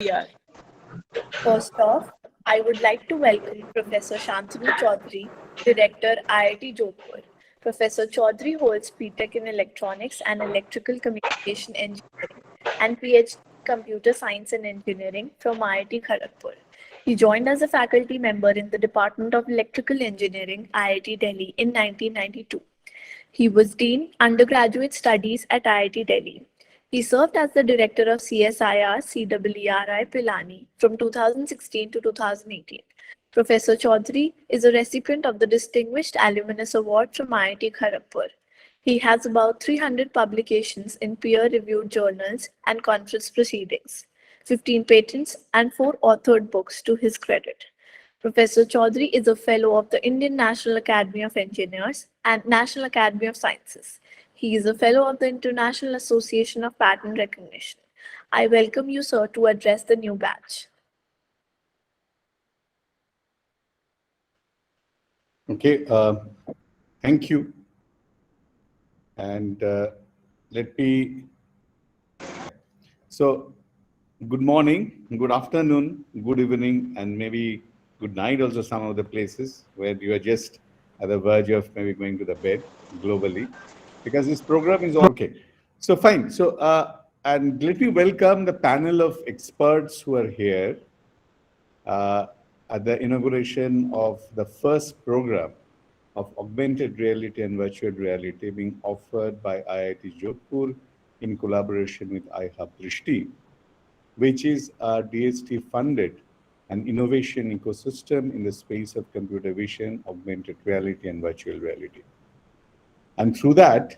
Yeah. First off, I would like to welcome Professor Santanu Chaudhury, Director IIT Jodhpur. Professor Chaudhury holds B.Tech in Electronics and Electrical Communication Engineering and PhD in Computer Science and Engineering from IIT Kharagpur. He joined as a faculty member in the Department of Electrical Engineering, IIT Delhi in 1992. He was Dean Undergraduate Studies at IIT Delhi. He served as the director of CSIR CEERI Pilani from 2016 to 2018. Professor Chaudhury is a recipient of the Distinguished Alumnus Award from IIT Kharagpur. He has about 300 publications in peer-reviewed journals and conference proceedings, 15 patents, and 4 authored books to his credit. Professor Chaudhury is a fellow of the Indian National Academy of Engineers and National Academy of Sciences. He is a fellow of the International Association of Patent Recognition. I welcome you, sir, to address the new batch. Okay, thank you. And let me. So, good morning, good afternoon, good evening, and maybe good night also some of the places where you are just at the verge of maybe going to the bed globally, because this program is all okay. So fine. So and let me welcome the panel of experts who are here uh, at the inauguration of the first program of augmented reality and virtual reality being offered by IIT Jodhpur in collaboration with iHub Drishti, which is a DST funded an innovation ecosystem in the space of computer vision, augmented reality, and virtual reality. And through that,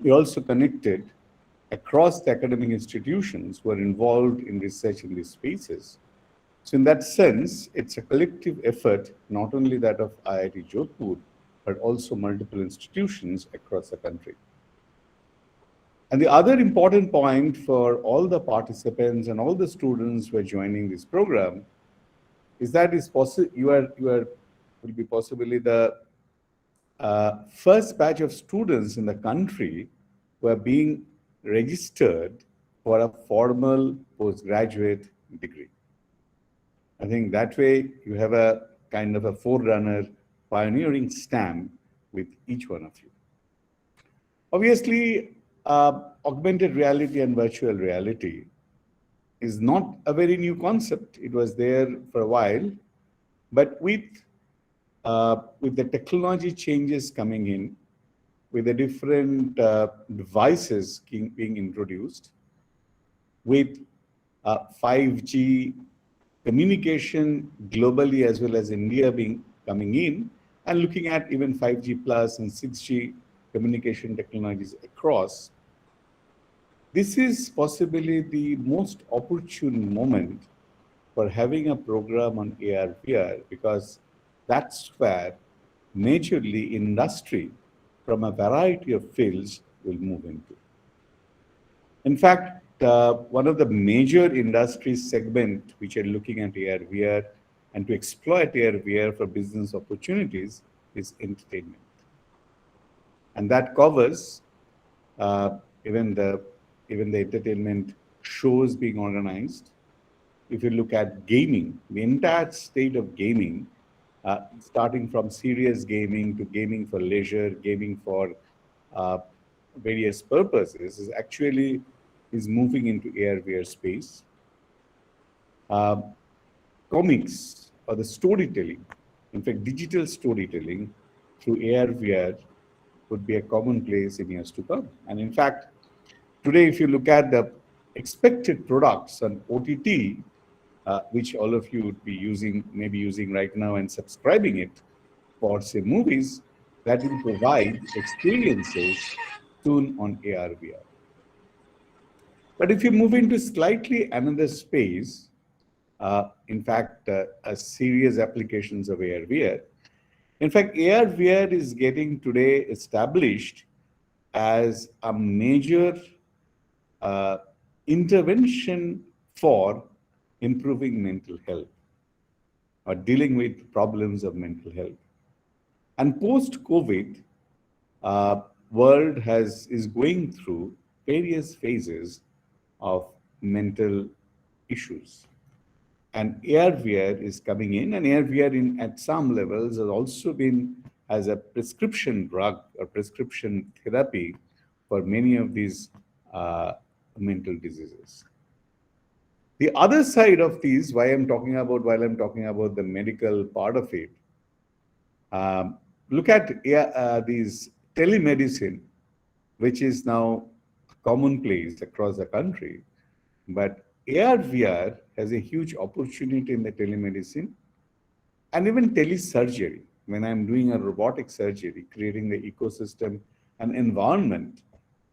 we also connected across the academic institutions who are involved in research in these spaces. So in that sense, it's a collective effort, not only that of IIT Jodhpur, but also multiple institutions across the country. And the other important point for all the participants and all the students who are joining this program is that you will be possibly the first batch of students in the country who are being registered for a formal postgraduate degree. I think that way you have a kind of a forerunner pioneering stamp with each one of you. Obviously, augmented reality and virtual reality is not a very new concept. It was there for a while, but with the technology changes coming in, with the different devices being introduced, with 5G communication globally as well as India being coming in, and looking at even 5G plus and 6G communication technologies across, this is possibly the most opportune moment for having a program on AR/VR, because that's where majorly industry from a variety of fields will move into. In fact, one of the major industry segment which are looking at AR/VR and to exploit AR/VR for business opportunities is entertainment, and that covers uh, even the entertainment shows being organized. If you look at gaming, the entire state of gaming, starting from serious gaming to gaming for leisure, gaming for uh, various purposes, is moving into AR/VR space. Uh, Comics or the storytelling, in fact, digital storytelling through AR/VR would be a commonplace in years to come. And in fact, today, if you look at the expected products on OTT, which all of you would be using, maybe using right now and subscribing it for, say, movies, that will provide experiences soon on AR/VR. But if you move into slightly another space, in fact, serious applications of AR/VR, in fact, AR/VR is getting today established as a major uh, intervention for improving mental health or dealing with problems of mental health. And post-COVID, world is going through various phases of mental issues. And AR/VR is coming in, and AR/VR at some levels has also been as a prescription drug or prescription therapy for many of these mental diseases. The other side of these, while I'm talking about the medical part of it, look at these telemedicine, which is now commonplace across the country. But AR/VR has a huge opportunity in the telemedicine and even telesurgery. When I'm doing a robotic surgery, creating the ecosystem and environment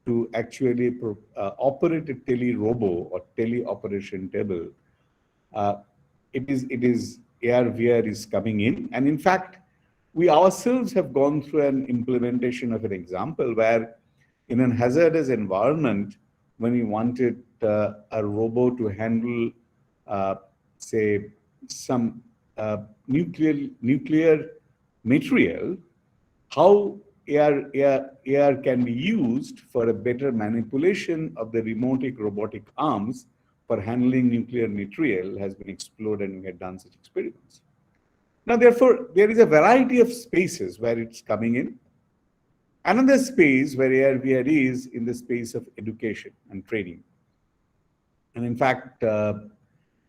to actually operate a tele-robo or tele-operation table, uh, it is AR/VR is coming in, and in fact, we ourselves have gone through an implementation of an example where, in an hazardous environment, when we wanted a robo to handle, uh, say, some nuclear material, how AR can be used for a better manipulation of the robotic arms for handling nuclear material has been explored, and we had done such experiments. Now, therefore, there is a variety of spaces where it's coming in. Another space where AR/VR is in the space of education and training. And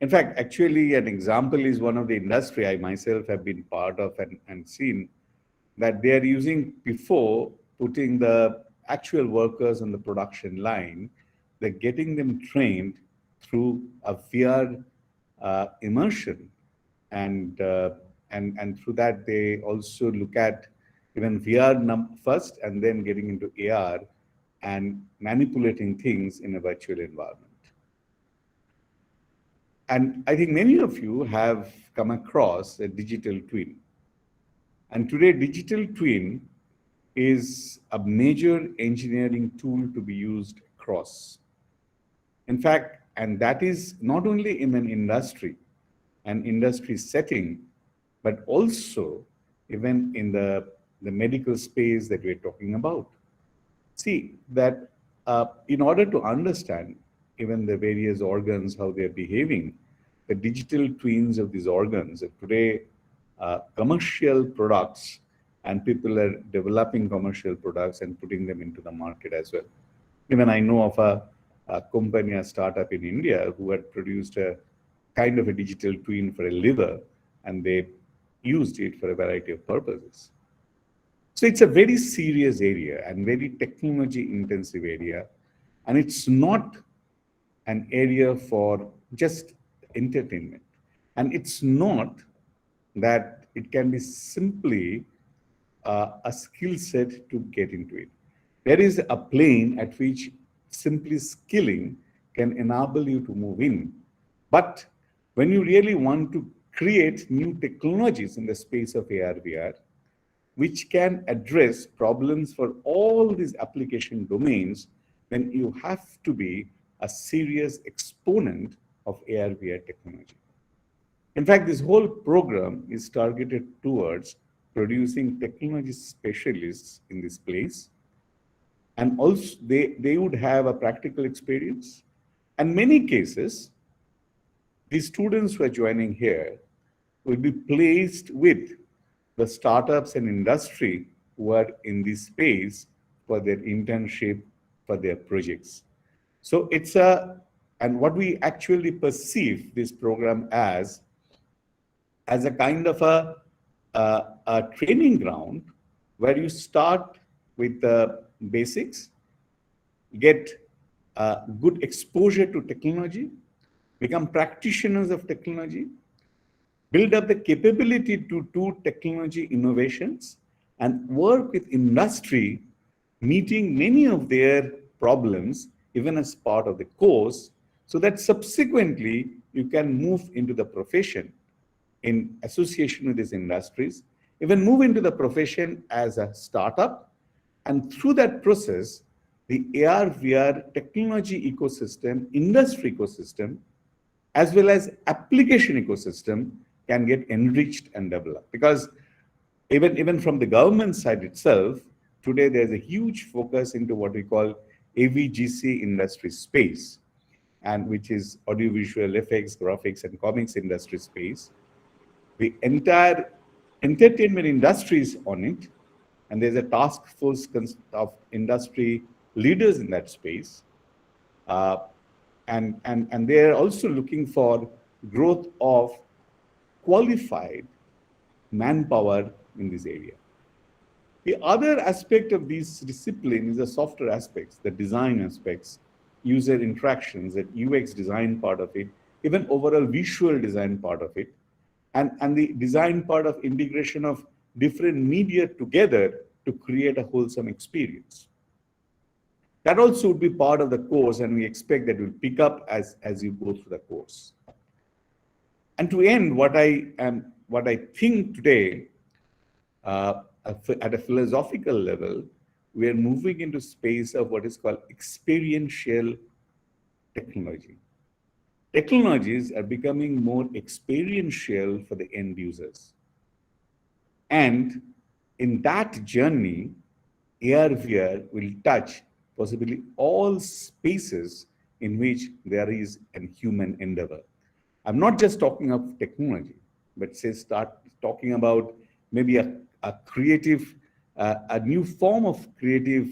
actually, an example is one of the industry I myself have been part of and seen that they are using before putting the actual workers on the production line, they're getting them trained through a VR immersion, and through that they also look at even VR first and then getting into AR and manipulating things in a virtual environment. And I think many of you have come across a digital twin. And today, digital twin is a major engineering tool to be used across. In fact, and that is not only in an industry setting, but also even in the medical space that we're talking about. See, that in order to understand even the various organs, how they're behaving, the digital twins of these organs, today commercial products, and people are developing commercial products and putting them into the market as well. Even I know of a company, a startup in India, who had produced a kind of a digital twin for a liver, and they used it for a variety of purposes. So it's a very serious area and very technology intensive area. And it's not an area for just entertainment. And it's not that it can be simply a skill set to get into it. There is a plane at which simply skilling can enable you to move in. But when you really want to create new technologies in the space of AR/VR, which can address problems for all these application domains, then you have to be a serious exponent of AR/VR technology. In fact, this whole program is targeted towards producing technology specialists in this place. And also, they would have a practical experience. And many cases, the students who are joining here will be placed with the startups and industry who are in this space for their internship, for their projects. So and what we actually perceive this program as a kind of a training ground where you start with the basics, get good exposure to technology, become practitioners of technology, build up the capability to do technology innovations, and work with industry, meeting many of their problems even as part of the course, so that subsequently you can move into the profession in association with these industries, even move into the profession as a startup. And through that process, the AR/VR technology ecosystem, industry ecosystem, as well as application ecosystem can get enriched and developed. Because even from the government side itself, today there's a huge focus into what we call AVGC industry space. and which is audiovisual effects, graphics, and comics industry space. The entire entertainment industry is on it, and there's a task force of industry leaders in that space. Uh, and they are also looking for growth of qualified manpower in this area. The other aspect of this discipline is the software aspects, the design aspects, user interactions, that UX design part of it, even overall visual design part of it, and the design part of integration of different media together to create a wholesome experience. That also would be part of the course, and we expect that will pick up as you go through the course. And to end, what I think today, at a philosophical level, we are moving into space of what is called experiential technology. Technologies are becoming more experiential for the end users. And in that journey, AR/VR will touch possibly all spaces in which there is a human endeavor. I'm not just talking of technology, but say start talking about maybe a creative, a new form of creative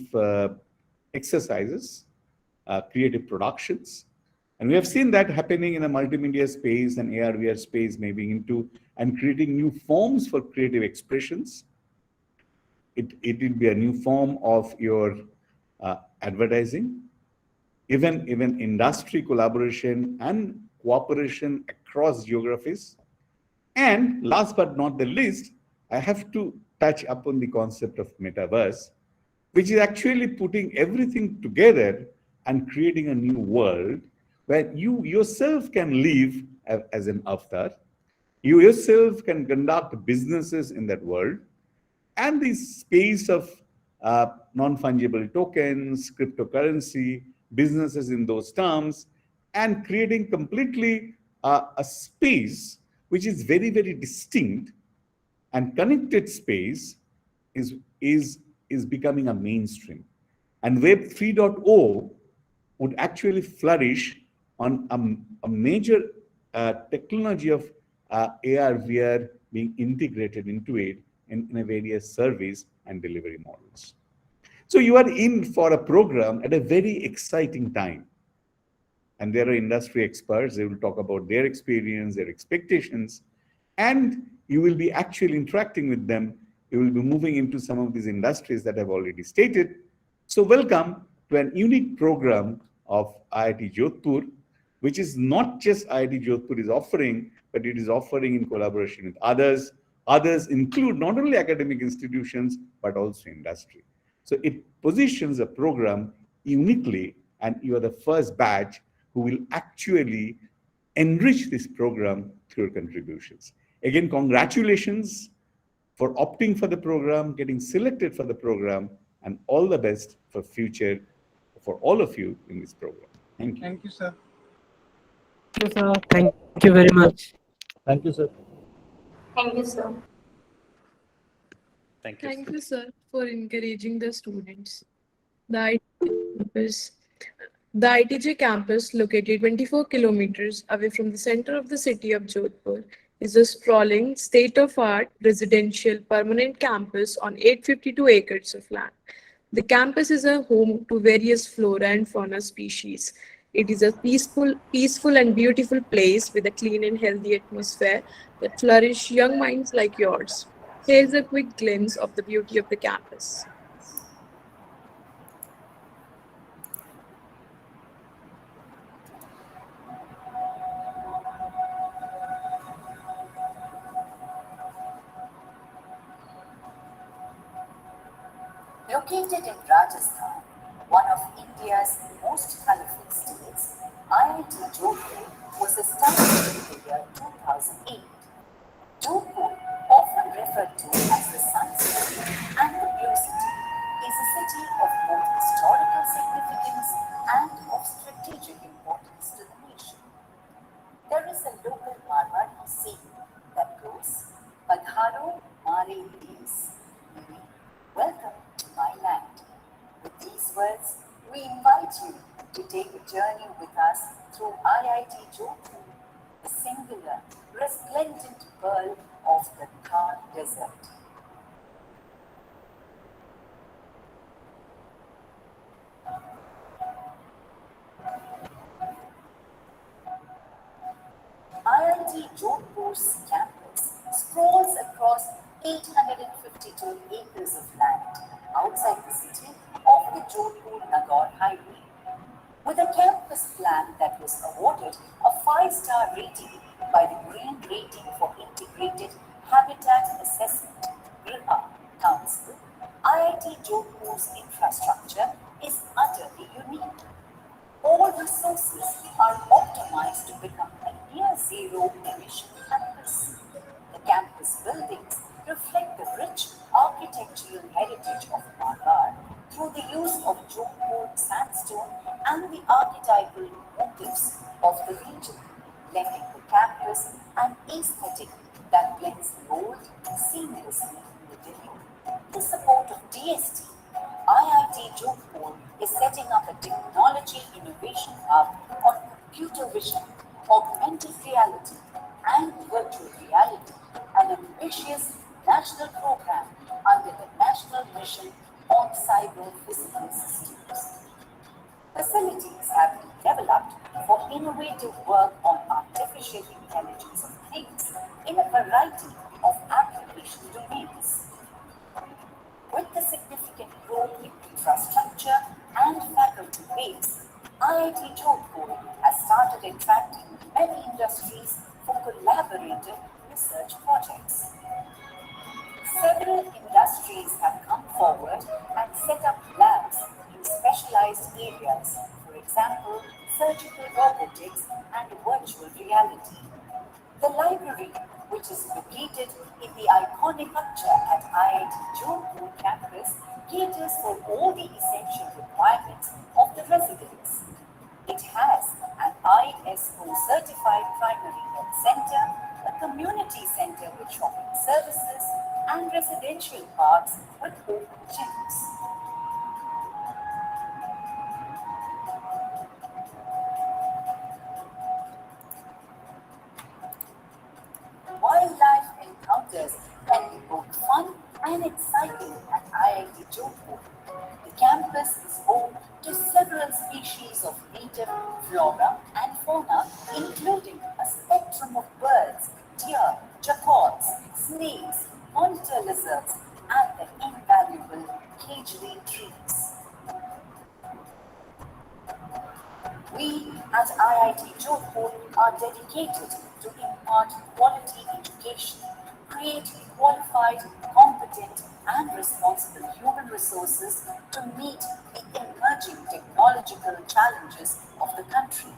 exercises, creative productions. And we have seen that happening in the multimedia space and AR/VR space, maybe into and creating new forms for creative expressions. It will be a new form of your advertising, even industry collaboration and cooperation across geographies. And last but not the least, I have to touch upon the concept of metaverse, which is actually putting everything together and creating a new world where you yourself can live as an avatar. You yourself can conduct businesses in that world, and the space of non-fungible tokens, cryptocurrency, businesses in those terms, and creating completely a space which is very, very distinct and connected space is becoming a mainstream. And Web 3.0 would actually flourish on a major technology of AR/VR being integrated into it in a various service and delivery models. So you are in for a program at a very exciting time. And there are industry experts, they will talk about their experience, their expectations, and you will be actually interacting with them. You will be moving into some of these industries that I've already stated. So welcome to an unique program of IIT Jodhpur, which is not just IIT Jodhpur is offering, but it is offering in collaboration with others. Others include not only academic institutions, but also industry. So it positions a program uniquely, and you are the first batch who will actually enrich this program through your contributions. Again, congratulations for opting for the program, getting selected for the program, and all the best for future for all of you in this program. Thank you. Thank you, sir. Thank you, sir. Thank you very much. Thank you, sir. Thank you, sir. Thank you, sir, for encouraging the students. The campus, the ITJ campus, located 24 kilometers away from the center of the city of Jodhpur, is a sprawling, state-of-art residential permanent campus on 852 acres of land. The campus is a home to various flora and fauna species. It is a peaceful and beautiful place with a clean and healthy atmosphere that flourish young minds like yours. Here's a quick glimpse of the beauty of the campus. Located in Rajasthan, one of India's most colourful states, IIT Jodhpur was established in the year 2008. Jodhpur, often referred to as the Sun City and the Blue City, is a city of both historical significance and of strategic importance to the nation. There is a local Narwaria saying that goes, Padharo Mare Dees, meaning, welcome to my land. With these words, we invite you to take a journey with us through IIT Jodhpur, the singular, resplendent pearl of the Thar Desert. IIT Jodhpur's campus sprawls across 852 acres of land outside the city of the Jodhpur-Nagaur highway. With a campus plan that was awarded a 5-star rating by the Green Rating for Integrated Habitat Assessment (GRIHA) Council, IIT Jodhpur's infrastructure is utterly unique. All resources are optimized to become a near zero emission campus. The campus buildings reflect the rich architectural heritage of Bangalore through the use of Jodhpur sandstone and the archetypal motifs of the region, lending the campus an aesthetic that blends bold seamlessly with the new. In support of DST, IIT Jodhpur is setting up a technology innovation hub on computer vision, augmented reality, and virtual reality, an ambitious national program under the National Mission on Cyber Physical Systems. Facilities have been developed for innovative work on artificial intelligence of things in a variety of application domains. With the significant growth in infrastructure and faculty base, IIT Jodhpur has started attracting many industries for collaborative research projects. Several industries have come forward and set up labs in specialized areas, for example, surgical robotics and virtual reality. The library, which is located in the iconic structure at IIT Jodhpur campus, caters for all the essential requirements of the residents. It has an ISO certified primary health center, a community center with shopping services, and residential parks with open gyms. Wildlife encounters can be both fun and exciting at IIT Jodhpur. The campus is home to several species of native flora and fauna, including a spectrum of birds, deer, jackals, snakes, monitor lizards, and the invaluable cagery trees. We at IIT Jodhpur are dedicated to impart quality education, create qualified, competent, and responsible human resources to meet the emerging technological challenges of the country.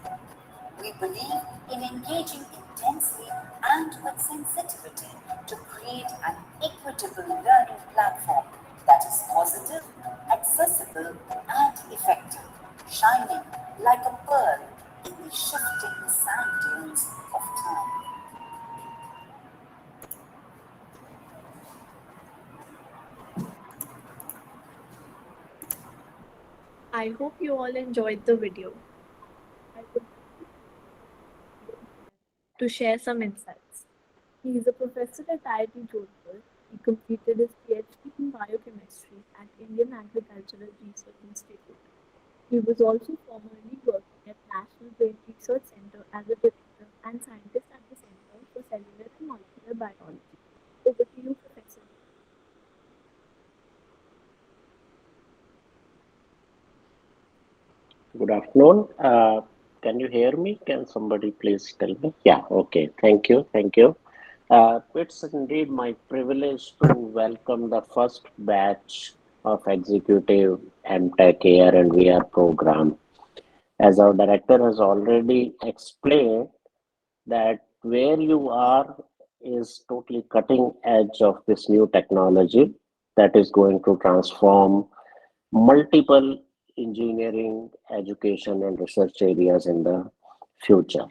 We believe in engaging intensely and with sensitivity to create an equitable learning platform that is positive, accessible, and effective, shining like a pearl in the shifting sand dunes of time. I hope you all enjoyed the video. I would to share some insights. He is a professor at IIT Jodhpur. He completed his PhD in biochemistry at Indian Agricultural Research Institute. He was also formerly working at National Brain Research Center as a director and scientist at the Center for Cellular and Molecular Biology. Over to you, Professor. Good afternoon. Can you hear me? Can somebody please tell me? Yeah, okay. Thank you. Thank you. It's indeed my privilege to welcome the first batch of executive M.Tech Air and VR program. As our director has already explained, that where you are is totally cutting edge of this new technology that is going to transform multiple engineering, education, and research areas in the future.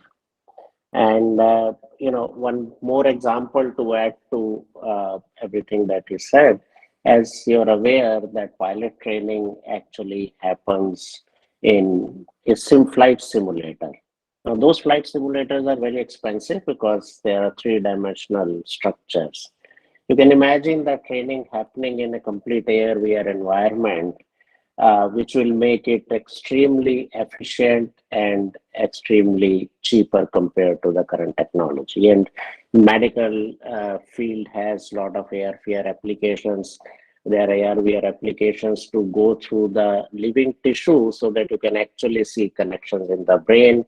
And one more example to add to everything that he said, as you're aware that pilot training actually happens in a flight simulator. Those flight simulators are very expensive because they are three-dimensional structures. You can imagine the training happening in a complete air-VR environment, which will make it extremely efficient and extremely cheaper compared to the current technology. And medical field has a lot of AR/VR applications. There are AR/VR applications to go through the living tissue so that you can actually see connections in the brain,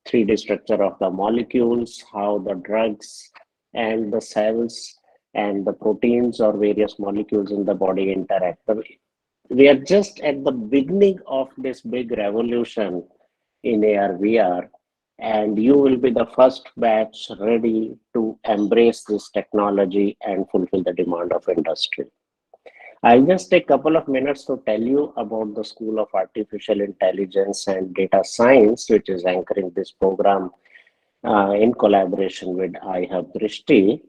3D structure of the molecules, how the drugs and the cells and the proteins or various molecules in the body interact. We are just at the beginning of this big revolution in AR VR, and you will be the first batch ready to embrace this technology and fulfill the demand of industry. I'll just take a couple of minutes to tell you about the School of Artificial Intelligence and Data Science, which is anchoring this program in collaboration with iHub Drishti.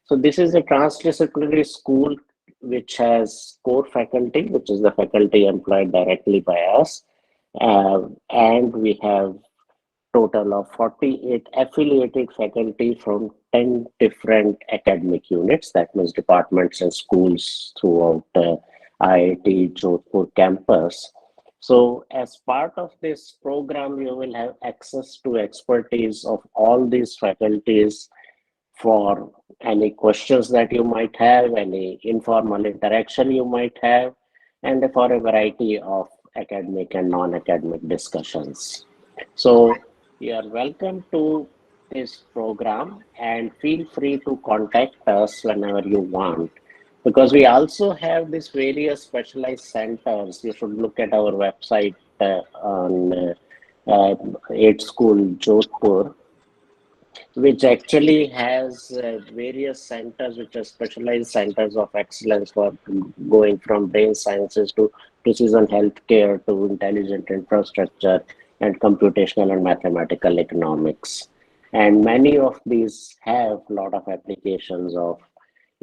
So this is a transdisciplinary school which has core faculty, which is the faculty employed directly by us. And we have total of 48 affiliated faculty from 10 different academic units, that means departments and schools throughout IIT Jodhpur campus. So as part of this program, you will have access to expertise of all these faculties for any questions that you might have, any informal interaction you might have, and for a variety of academic and non-academic discussions. So you are welcome to this program and feel free to contact us whenever you want, because we also have these various specialized centers. You should look at our website on 8 School Jodhpur, which actually has various centers which are specialized centers of excellence for going from brain sciences to precision healthcare to intelligent infrastructure and computational and mathematical economics. And many of these have a lot of applications of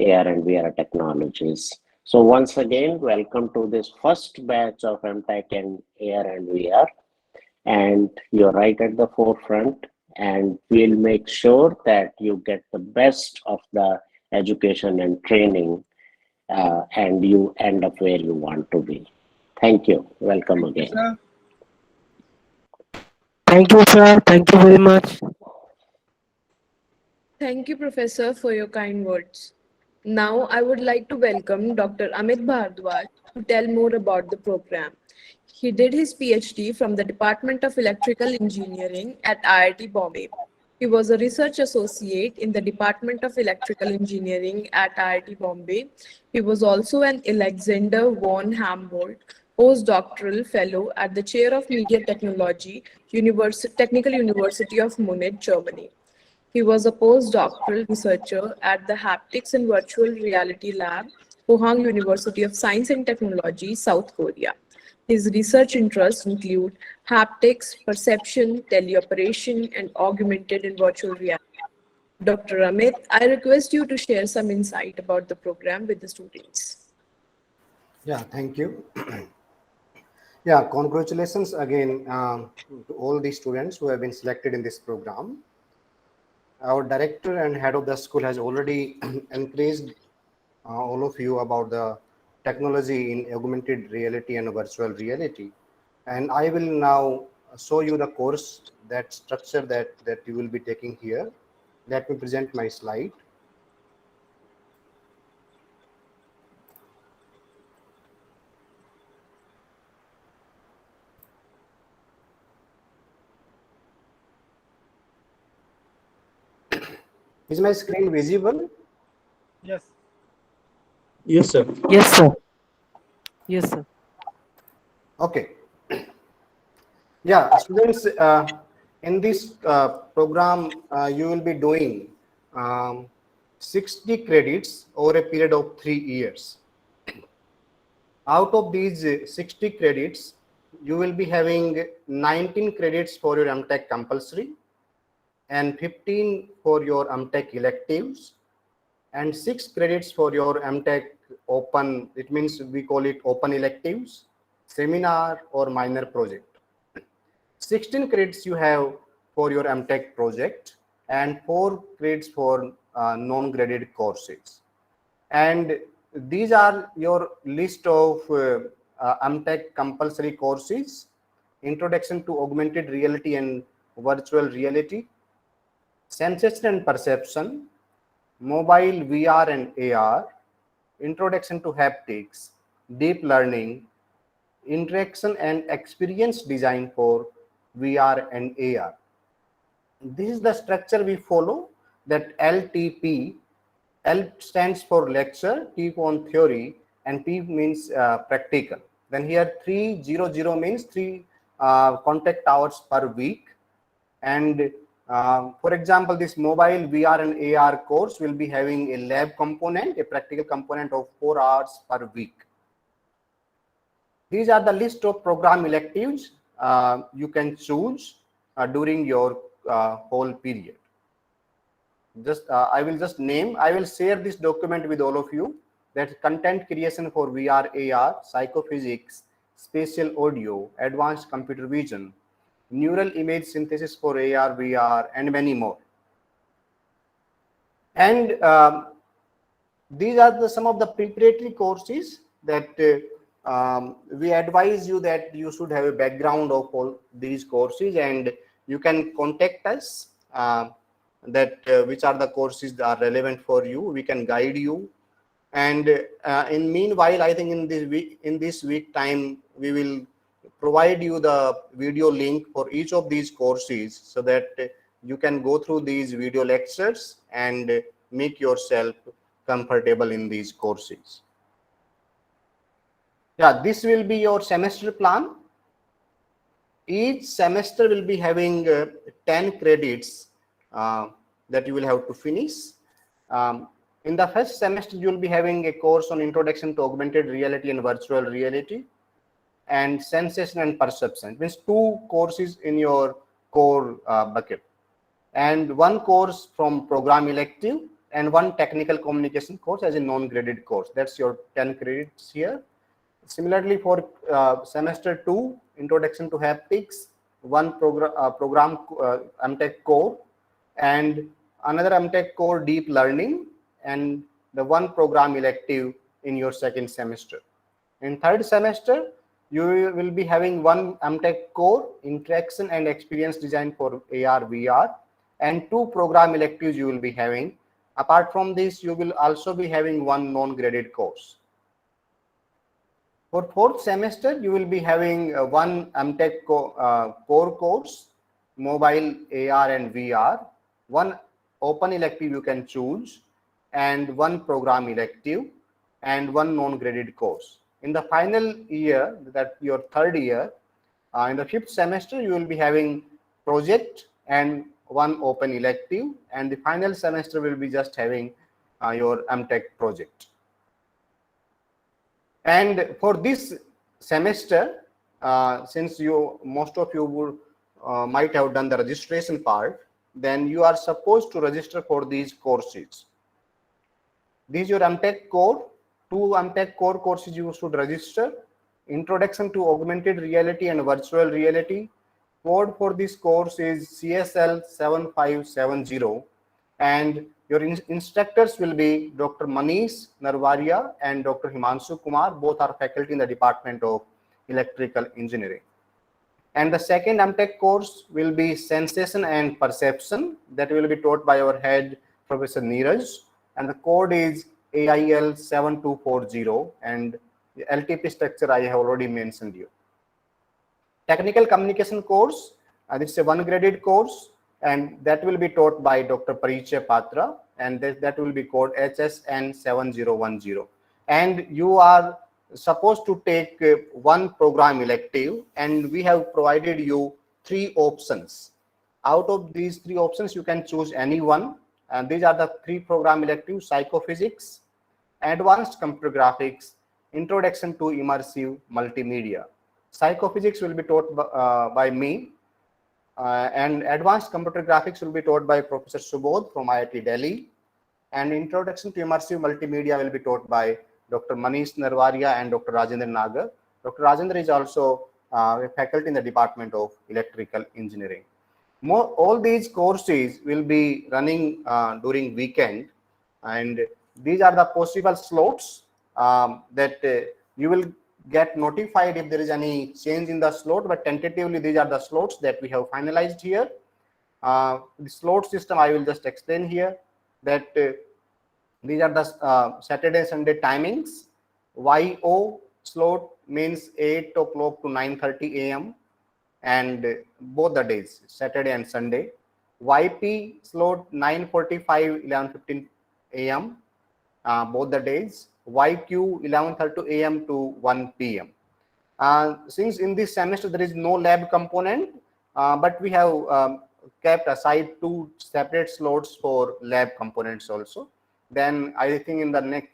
AR and VR technologies. So once again, welcome to this first batch of M.Tech in AR and VR. And you're right at the forefront, and we'll make sure that you get the best of the education and training and you end up where you want to be. Thank you. Welcome again. Thank you, sir. Thank you very much. Thank you, Professor, for your kind words. Now, I would like to welcome Dr. Amit Bhardwaj to tell more about the program. He did his PhD from the Department of Electrical Engineering at IIT Bombay. He was a research associate in the Department of Electrical Engineering at IIT Bombay. He was also an Alexander von Humboldt postdoctoral fellow at the Chair of Media Technology, Technical University of Munich, Germany. He was a postdoctoral researcher at the Haptics and Virtual Reality Lab, Pohang University of Science and Technology, South Korea. His research interests include haptics, perception, teleoperation, and augmented and virtual reality. Dr. Amit, I request you to share some insight about the program with the students. Yeah, thank you. Yeah, congratulations again to all the students who have been selected in this program. Our director and head of the school has already encouraged all of you about the technology in augmented reality and virtual reality. And I will now show you the course, that structure that you will be taking here. Let me present my slide. Is my screen visible? Yes. Yes, sir. Yes, sir. Yes, sir. Okay. Yeah, students, in this program, you will be doing 60 credits over a period of 3 years. Out of these 60 credits, you will be having 19 credits for your M.Tech compulsory and 15 for your M.Tech electives and 6 credits for your M.Tech open. It means we call it open electives, seminar or minor project. 16 credits you have for your M.Tech project and 4 credits for non-graded courses. And these are your list of M.Tech compulsory courses: Introduction to Augmented Reality and Virtual Reality, Sensation and Perception, Mobile VR and AR, Introduction to Haptics, Deep Learning, Interaction and Experience Design for VR and AR. This is the structure we follow, that LTP. L stands for lecture, T on theory, and P means practical. Then here 300 means 3 contact hours per week. And for example, this mobile VR and AR course will be having a lab component, a practical component of 4 hours per week. These are the list of program electives you can choose during your whole period. I will share this document with all of you. That content creation for VR, AR, psychophysics, spatial audio, advanced computer vision, neural image synthesis for AR, VR, and many more. And these are some of the preparatory courses that we advise you that you should have a background of all these courses, and you can contact us which are the courses that are relevant for you. We can guide you. And in meanwhile, I think in this week time, we will provide you the video link for each of these courses so that you can go through these video lectures and make yourself comfortable in these courses. Yeah, this will be your semester plan. Each semester will be having 10 credits that you will have to finish. In the first semester, you will be having a course on Introduction to Augmented Reality and Virtual Reality, and Sensation and Perception. It means 2 courses in your core bucket, and 1 course from program elective, and 1 technical communication course as a non-graded course. That's your 10 credits here. Similarly, for semester 2, Introduction to Haptics, 1 program M.Tech core, and another M.Tech core, Deep Learning, and the 1 program elective in your second semester. In third semester, you will be having 1 M.Tech core, Interaction and Experience Design for AR, VR, and 2 program electives you will be having. Apart from this, you will also be having 1 non-graded course. For fourth semester, you will be having 1 M.Tech core course, Mobile, AR, and VR, 1 open elective you can choose, and 1 program elective, and 1 non-graded course. In the final year, that your third year, in the 5th semester, you will be having project and 1 open elective, and the final semester will be just having your M.Tech project. And for this semester, since most of you would might have done the registration part, then you are supposed to register for these courses. These are your M.Tech core. 2 M.Tech core courses you should register: Introduction to Augmented Reality and Virtual Reality. Code for this course is CSL 7570, and your instructors will be Dr. Manish, Narwaria, and Dr. Himanshu Kumar. Both are faculty in the Department of Electrical Engineering. And the second M.Tech course will be Sensation and Perception, that will be taught by our head, Professor Neeraj, and the code is AIL 7240, and the LTP structure I have already mentioned you. Technical Communication course, this is a 1 graded course, and that will be taught by Dr. Parichya Patra, and that will be called HSN 7010. And you are supposed to take 1 program elective, and we have provided you 3 options. Out of these 3 options, you can choose any one, and these are the 3 program electives: Psychophysics, Advanced Computer Graphics, Introduction to Immersive Multimedia. Psychophysics will be taught by me, and Advanced Computer Graphics will be taught by Professor Subodh from IIT Delhi, and Introduction to Immersive Multimedia will be taught by Dr. Manish Narwaria and Dr. Rajendra Nagar. Dr. Rajendra is also a faculty in the Department of Electrical Engineering. All these courses will be running during weekend, and these are the possible slots that you will get notified if there is any change in the slot, but tentatively these are the slots that we have finalized here. The slot system I will just explain here, that these are the Saturday Sunday timings. YO slot means 8 o'clock to 9:30 a.m. and both the days, Saturday and Sunday. YP slot 9:45, 11:15 a.m. Both the days. YQ 11:30 a.m. to 1 p.m. Since in this semester there is no lab component, but we have kept aside 2 separate slots for lab components also. Then I think in the next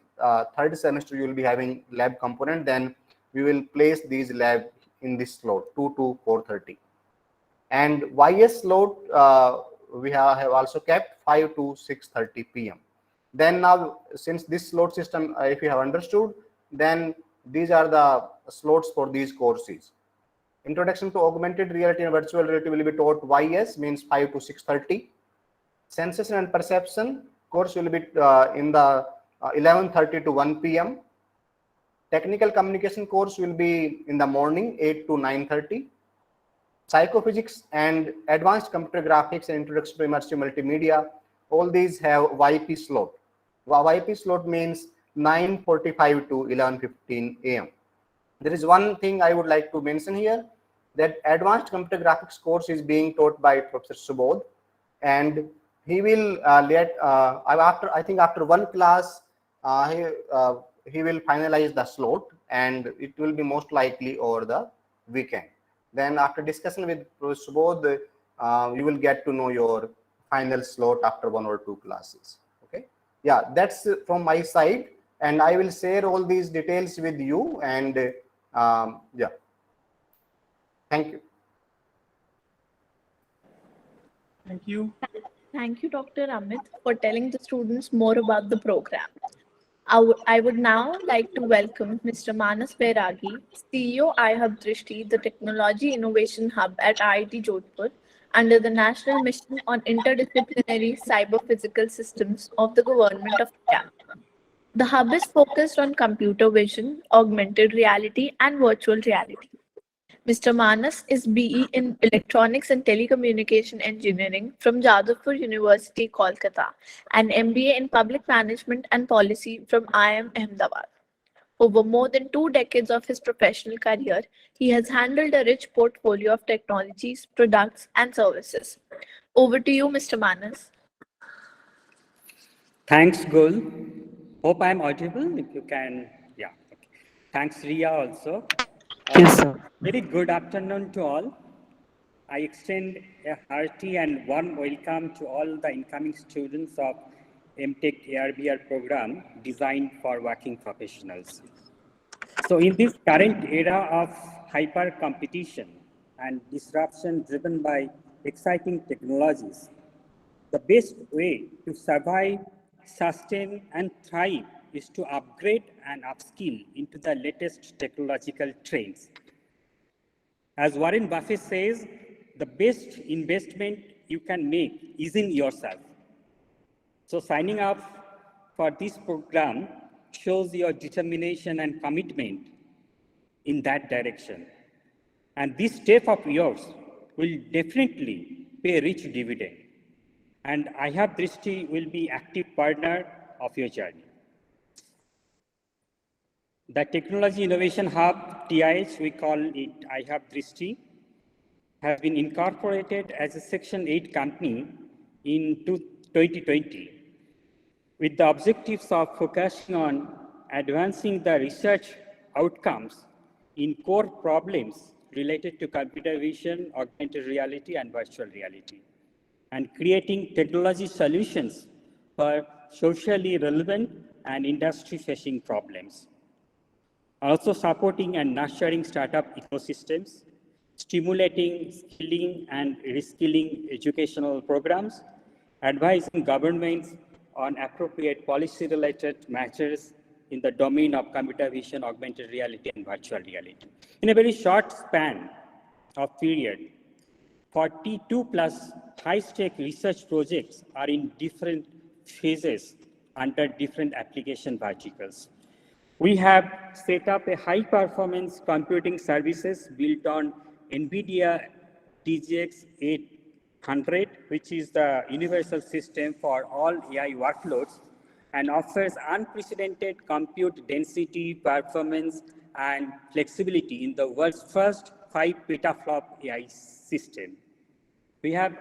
third semester you will be having lab component. Then we will place these lab in this slot 2 to 4:30. And YS slot we have also kept 5 to 6:30 p.m. Then now, since this slot system, if you have understood, then these are the slots for these courses. Introduction to Augmented Reality and Virtual Reality will be taught YS, means 5 to 6:30. Sensation and Perception course will be in the 11:30 to 1 p.m. Technical Communication course will be in the morning 8 to 9:30. Psychophysics and Advanced Computer Graphics and Introduction to Immersive Multimedia, all these have YP slot. YP slot means 9:45 to 11:15 a.m. There is one thing I would like to mention here, that Advanced Computer Graphics course is being taught by Professor Subodh, and he will after one class he will finalize the slot, and it will be most likely over the weekend. Then after discussion with Professor Subodh, you will get to know your final slot after 1 or 2 classes. Okay, yeah, that's from my side, and I will share all these details with you. And yeah, thank you. Thank you. Thank you, Dr. Amit, for telling the students more about the program. I would now like to welcome Mr. Manas Bairagi, CEO iHub Drishti, the Technology Innovation Hub at IIT Jodhpur, under the National Mission on Interdisciplinary Cyber-Physical Systems of the Government of India. The hub is focused on computer vision, augmented reality, and virtual reality. Mr. Manas is BE in Electronics and Telecommunication Engineering from Jodhpur University, Kolkata, and MBA in Public Management and Policy from IIM Ahmedabad. Over more than 2 decades of his professional career, he has handled a rich portfolio of technologies, products, and services. Over to you, Mr. Manas. Thanks, Gul. Hope I'm audible. If you can, yeah. Okay. Thanks, Ria, also. Yes, sir. Very good afternoon to all. I extend a hearty and warm welcome to all the incoming students of M.Tech ARBR program designed for working professionals. So in this current era of hyper competition and disruption driven by exciting technologies, the best way to survive, sustain, and thrive is to upgrade and upskill into the latest technological trends. As Warren Buffett says, the best investment you can make is in yourself. So signing up for this program shows your determination and commitment in that direction. And this step of yours will definitely pay a rich dividend. And iHub Drishti will be active partner of your journey. The Technology Innovation Hub, TIH, we call it iHub Drishti, has been incorporated as a Section 8 company in 2020 with the objectives of focusing on advancing the research outcomes in core problems related to computer vision, augmented reality, and virtual reality, and creating technology solutions for socially relevant and industry-facing problems. Also supporting and nurturing startup ecosystems, stimulating skilling and reskilling educational programs, advising governments on appropriate policy-related matters in the domain of computer vision, augmented reality, and virtual reality. In a very short span of period, 42 plus high-stake research projects are in different phases under different application verticals. We have set up a high-performance computing services built on NVIDIA DGX 800, which is the universal system for all AI workloads, and offers unprecedented compute density, performance, and flexibility in the world's first 5 petaflop AI system. We have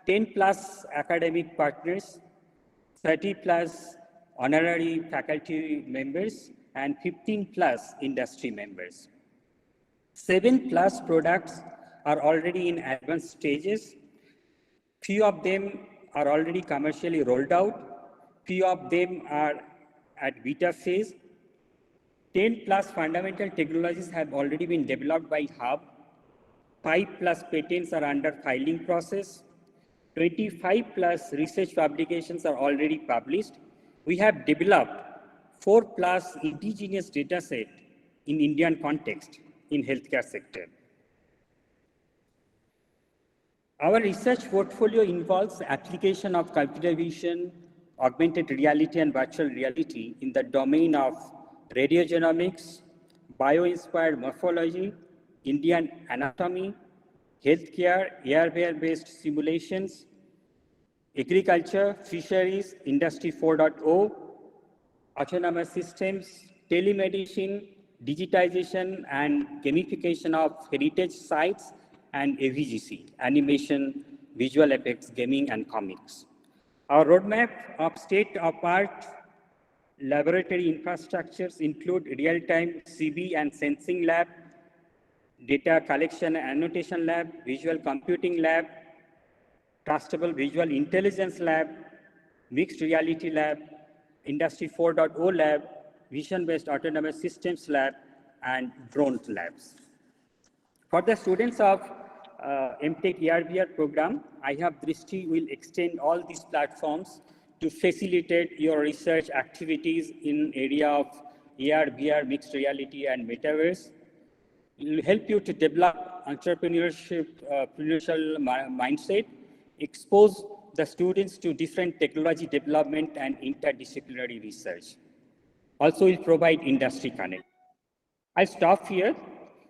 10 plus academic partners, 30 plus honorary faculty members, and 15 plus industry members. 7 plus products are already in advanced stages. Few of them are already commercially rolled out. Few of them are at beta phase. 10 plus fundamental technologies have already been developed by Hub. 5 plus patents are under filing process. 25 plus research publications are already published. We have developed 4 plus indigenous data set in Indian context in healthcare sector. Our research portfolio involves application of computer vision, augmented reality and virtual reality in the domain of radiogenomics, bio-inspired morphology, Indian anatomy, healthcare, air-based simulations, agriculture, fisheries, industry 4.0, autonomous systems, telemedicine, digitization and gamification of heritage sites, and AVGC, animation, visual effects, gaming, and comics. Our roadmap of state-of-art laboratory infrastructures include real-time CB and sensing lab, data collection and annotation lab, visual computing lab, trustable visual intelligence lab, mixed reality lab, industry 4.0 lab, vision-based autonomous systems lab, and drone labs. For the students of M.Tech ERBR program, iHub Drishti will extend all these platforms to facilitate your research activities in area of AR, VR, mixed reality, and metaverse. It will help you to develop entrepreneurship, entrepreneurial mindset, expose the students to different technology development and interdisciplinary research. Also, will provide industry connect. I'll stop here.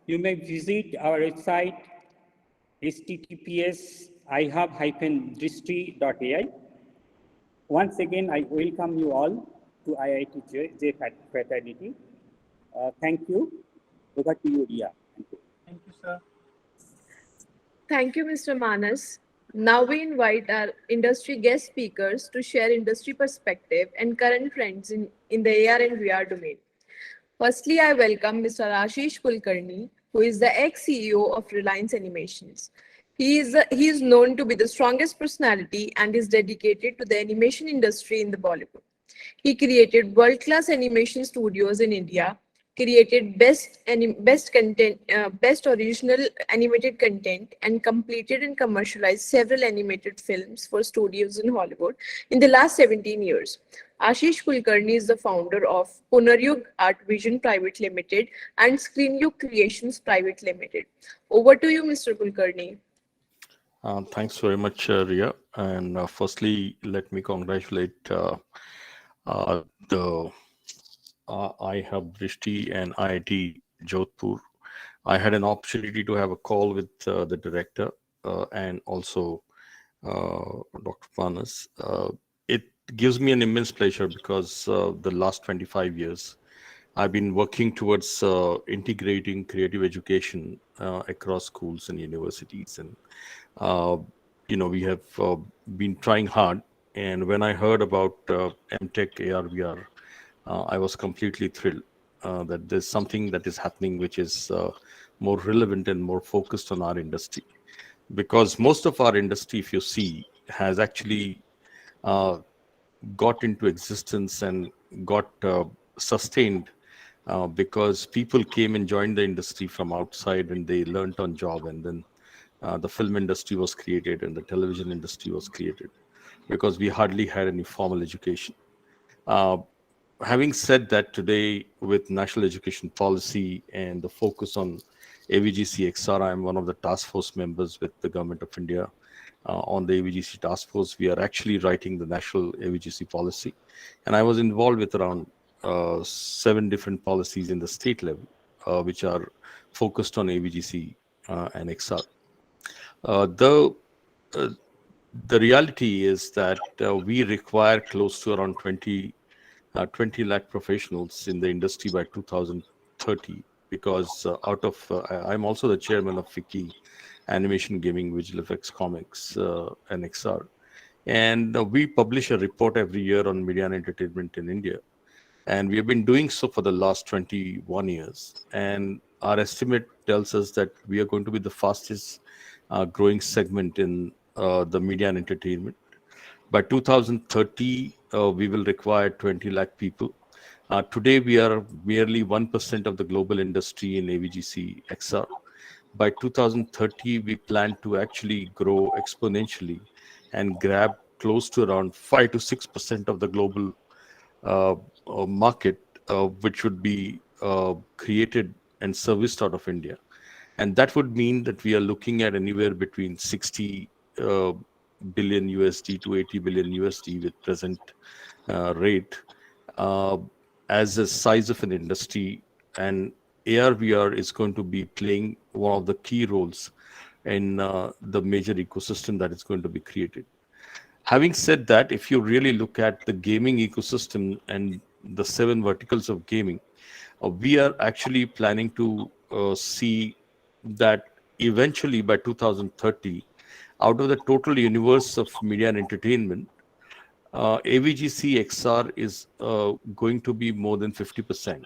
You may visit our website, https ihub-drishti.ai. Once again, I welcome you all to IIT fraternity. Thank you. Over to you, Ria. Thank you, sir. Thank you, Mr. Manas. Now we invite our industry guest speakers to share industry perspective and current trends in the AR and VR domain. Firstly, I welcome Mr. Aashish Kulkarni, who is the ex-CEO of Reliance Animations. He is known to be the strongest personality and is dedicated to the animation industry in the Bollywood. He created world-class animation studios in India, created best original animated content, and completed and commercialized several animated films for studios in Hollywood in the last 17 years. Ashish Kulkarni is the founder of Punaryug Art Vision Private Limited and Screenyug Creations Private Limited. Over to you, Mr. Kulkarni. Thanks very much, Ria. And firstly, let me congratulate the iHub Drishti and IIT Jodhpur. I had an opportunity to have a call with the director and also Dr. Manas. It gives me an immense pleasure because the last 25 years, I've been working towards integrating creative education across schools and universities. And, we have been trying hard. And when I heard about M.Tech AR/VR, I was completely thrilled that there's something that is happening which is more relevant and more focused on our industry. Because most of our industry, if you see, has actually got into existence and got sustained because people came and joined the industry from outside and they learned on job, and then the film industry was created and the television industry was created because we hardly had any formal education. Having said that, today with national education policy and the focus on AVGC XR. I'm one of the task force members with the Government of India on the AVGC task force. We are actually writing the national AVGC policy. And I was involved with around 7 different policies in the state level, which are focused on AVGC and XR. The reality is that we require close to around 20 lakh professionals in the industry by 2030, because I'm also the chairman of FICCI, Animation, Gaming, Visual Effects, Comics, and XR. And we publish a report every year on media and entertainment in India. And we have been doing so for the last 21 years. And our estimate tells us that we are going to be the fastest growing segment in the media and entertainment. By 2030, we will require 20 lakh people. Today, we are merely 1% of the global industry in AVGC XR. By 2030, we plan to actually grow exponentially and grab close to around 5 to 6% of the global market, which would be created and serviced out of India. And that would mean that we are looking at anywhere between 60 billion USD to 80 billion USD with present rate as a size of an industry. And AR/VR is going to be playing one of the key roles in the major ecosystem that is going to be created. Having said that, if you really look at the gaming ecosystem and the 7 verticals of gaming, we are actually planning to see that eventually by 2030, out of the total universe of media and entertainment, AVGC XR is going to be more than 50%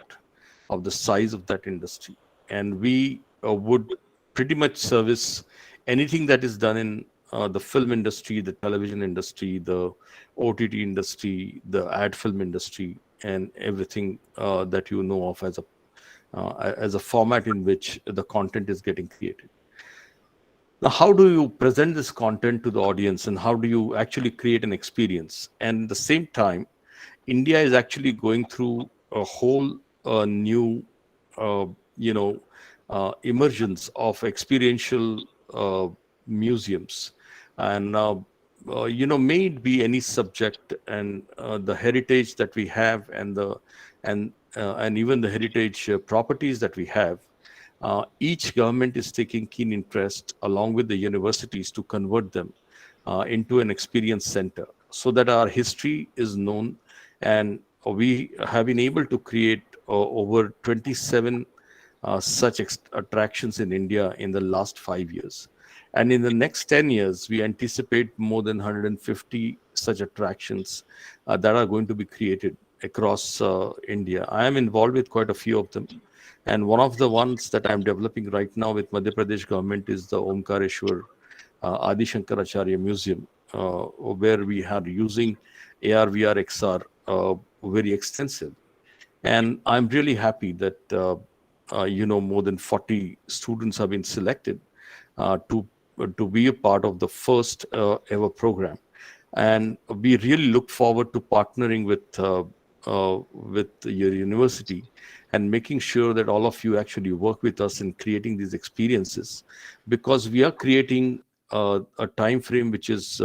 of the size of that industry. And we would pretty much service anything that is done in the film industry, the television industry, the OTT industry, the ad film industry, and everything that you know of as a format in which the content is getting created. Now, how do you present this content to the audience, and how do you actually create an experience? And at the same time, India is actually going through a whole new, emergence of experiential museums, and may it be any subject, and the heritage that we have, and even the heritage properties that we have. Each government is taking keen interest, along with the universities, to convert them into an experience center, so that our history is known. And we have been able to create over 27 such attractions in India in the last 5 years. And in the next 10 years, we anticipate more than 150 such attractions that are going to be created across India. I am involved with quite a few of them. And one of the ones that I'm developing right now with Madhya Pradesh government is the Omkareshwar Adi Shankaracharya Museum, where we are using AR/VR XR very extensive. And I'm really happy that more than 40 students have been selected to be a part of the first ever program. And we really look forward to partnering with your university and making sure that all of you actually work with us in creating these experiences, because we are creating a time frame which is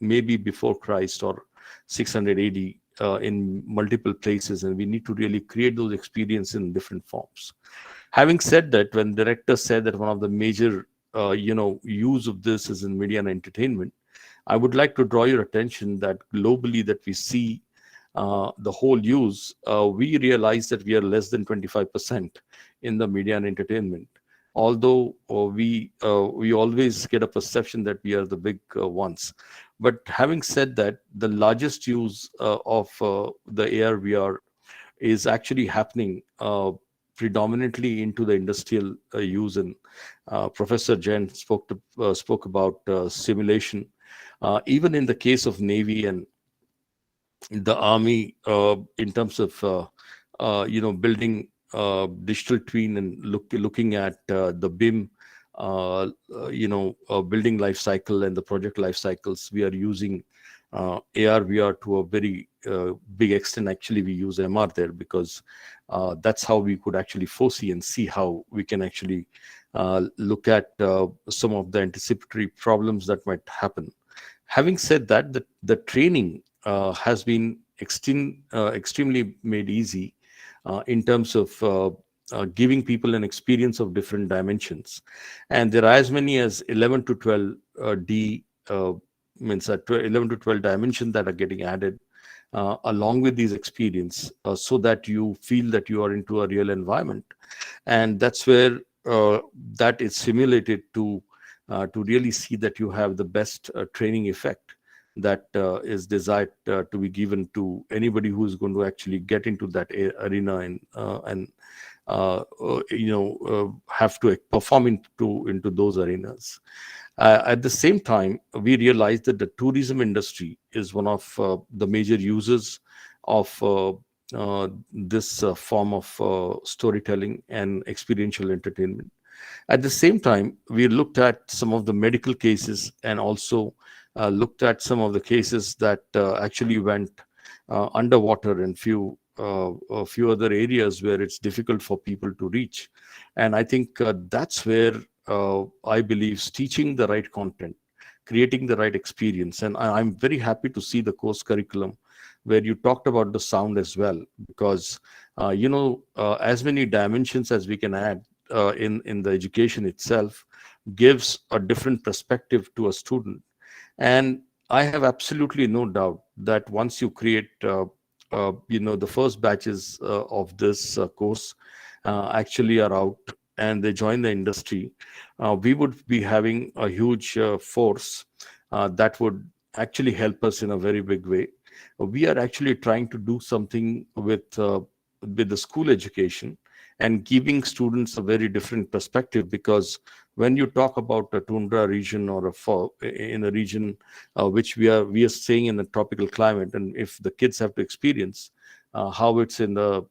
maybe before Christ or 600 AD in multiple places, and we need to really create those experiences in different forms. Having said that, when director said that one of the major use of this is in media and entertainment, I would like to draw your attention that globally that we see the whole use, we realize that we are less than 25% in the media and entertainment. Although we always get a perception that we are the big ones. But having said that, the largest use of the AR/VR is actually happening predominantly into the industrial use. And Professor Jain spoke about simulation. Even in the case of Navy and the Army, in terms of building digital twin and looking at the BIM, building life cycle and the project life cycles, we are using AR/VR to a very big extent. Actually, we use MR there because that's how we could actually foresee and see how we can actually look at some of the anticipatory problems that might happen. Having said that, the training has been extremely made easy in terms of giving people an experience of different dimensions. And there are as many as 11 to 12 D, means 11 to 12 dimensions that are getting added along with these experience, so that you feel that you are into a real environment. And that's where that is simulated to really see that you have the best training effect that is desired to be given to anybody who is going to actually get into that arena and have to perform into those arenas. At the same time, we realized that the tourism industry is one of the major users of this form of storytelling and experiential entertainment. At the same time, we looked at some of the medical cases and also looked at some of the cases that actually went underwater and a few other areas where it's difficult for people to reach. And I think that's where I believe teaching the right content, creating the right experience. And I'm very happy to see the course curriculum where you talked about the sound as well, because as many dimensions as we can add in the education itself gives a different perspective to a student. And I have absolutely no doubt that once you create the first batches of this course actually are out and they join the industry, we would be having a huge force that would actually help us in a very big way. We are actually trying to do something with the school education and giving students a very different perspective, because when you talk about a tundra region or in a region which we are staying in a tropical climate, and if the kids have to experience how it's in the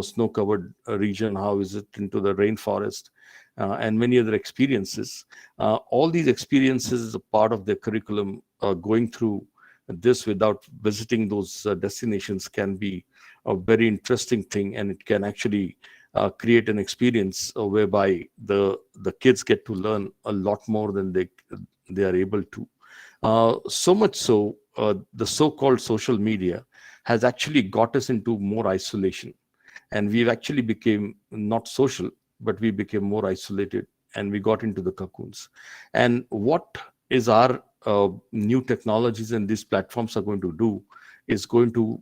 snow covered region, how is it into the rainforest, and many other experiences, all these experiences is a part of their curriculum. Going through this without visiting those destinations can be a very interesting thing, and it can actually create an experience whereby the kids get to learn a lot more than they are able to. So much so, the so-called social media has actually got us into more isolation, and we've actually became not social, but we became more isolated, and we got into the cocoons. And what is our new technologies and these platforms are going to do is going to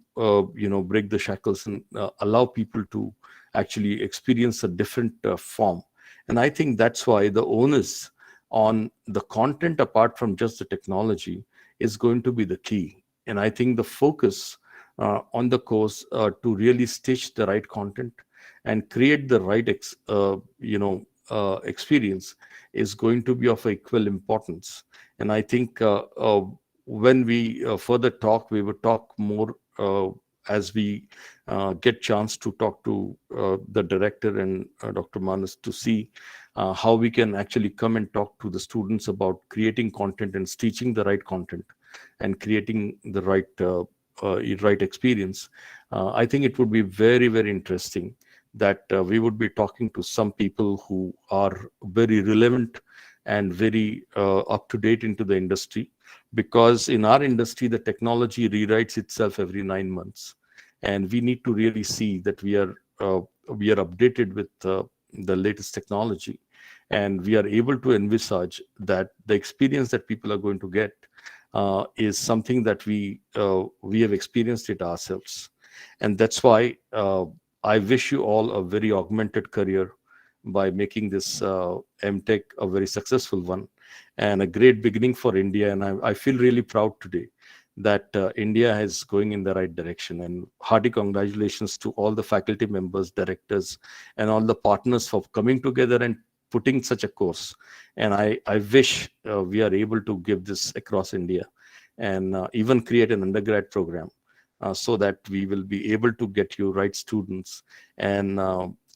break the shackles and allow people to actually experience a different form. And I think that's why the onus on the content apart from just the technology is going to be the key. And I think the focus on the course to really stitch the right content and create the right experience is going to be of equal importance. And I think when we further talk, we will talk more as we get chance to talk to the director and Dr. Manas to see how we can actually come and talk to the students about creating content and teaching the right content and creating the right experience. I think it would be very, very interesting that we would be talking to some people who are very relevant and very up to date into the industry, because in our industry the technology rewrites itself every 9 months, and we need to really see that we are updated with the latest technology, and we are able to envisage that the experience that people are going to get is something that we have experienced it ourselves. And that's why I wish you all a very augmented career by making this M.Tech a very successful one and a great beginning for India. And I feel really proud today that India is going in the right direction. And hearty congratulations to all the faculty members, directors, and all the partners for coming together and putting such a course. And I wish we are able to give this across India and even create an undergrad program so that we will be able to get you right students. And